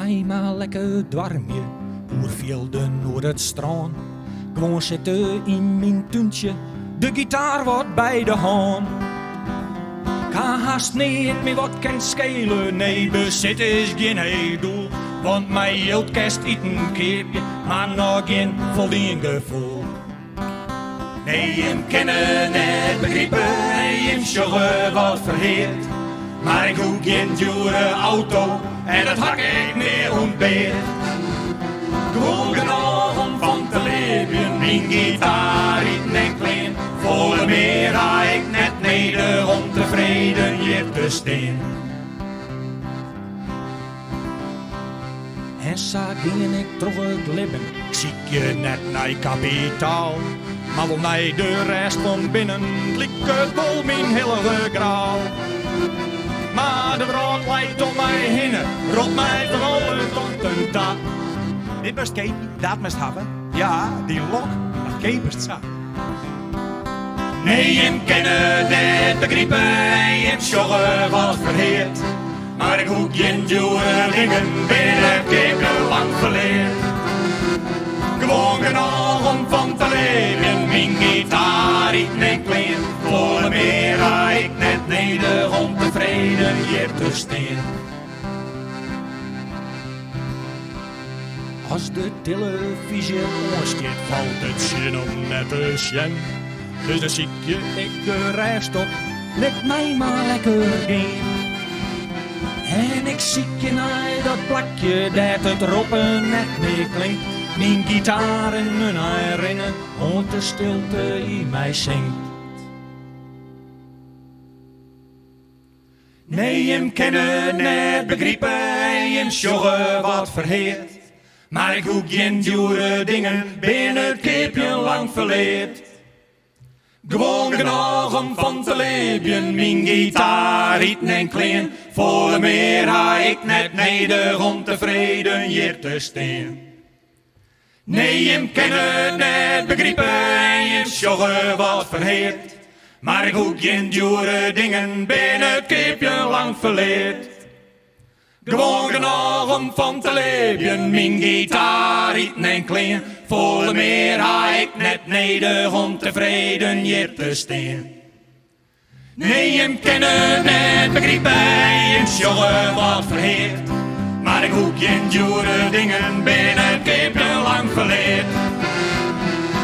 mij maar lekker dwarmje, oervelden door het strand. Gewoon zitten in mijn tuintje, de gitaar wordt bij de hand. Kan haast niet meer wat kan schelen, nee, bezit is geen doel. Want mij hield kerst eten keertje, maar nog geen voldien gevoel. Nee, hem kennen net begrepen, hem sjoggen wat verheerd. Maar ik hoek geen dure auto en dat hak ik niet ontbeerd. Gewoon genoeg om van te leven, mijn gitaar eten en klein. Volle meer ha ik net neder om tevreden hier te staan. En zo ging ik toch het leven, ik zie je net naar kapitaal. Maar wel naar de rest van binnen, likt vol mijn hele graal. Maar de brood lijkt om mij heen, rolt mij van alle kanten ta. Dit best Keepie, dat mest hebben. Ja, die lok, dat Keepest zo. Nee, hem kennen net begrepen, hem sjoggen wat verheerd. Maar ik hoek geen dure dingen, binnen keer lang verleerd. Gewoon genoeg om van te leven, mijn gitaar eten en klein. Voor meer ga ik net neder om tevreden hier te staan. Als de televisie aansteekt, valt het zin om net te zien. Dus dan zie je ik de rest op, leg mij maar lekker in. En ik zie je naar dat plakje, dat het roppen net meer klinkt. Mijn gitaar en mijn herinneren, want de stilte in mij zingt. Nee, hem kennen net begrepen, hem sjoggen wat verheerd. Maar ik hoek geen dure dingen, binnen het keepje lang verleerd. Gewoon genoeg om van te leven, mijn gitaar eten en klein. Voor meer ga ik net neder om tevreden hier te staan. Nee, hem kennen net begrepen, hem sjoggen wat verheerd. Maar ik hoek geen dure dingen, binnen het keepje lang verleerd. Gewoon genoeg om van te leven, mijn gitaar eten en klein. Voor meer ga ik net neder om tevreden hier te staan. Nee, hem kennen net begrepen, hem sjoggen wat verheerd. Maar ik hoek geen dure dingen, binnen het keepje lang verleerd.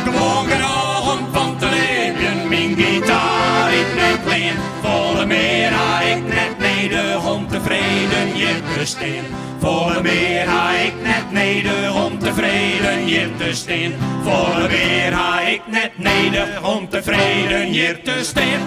Gewoon genoeg om van te leven, mijn gitaar eten en klein. Voor meer ga ik net neder om tevreden hier te staan. Voor meer ga ik net neder om tevreden hier te staan. Voor meer ga ik net neder om tevreden hier te staan.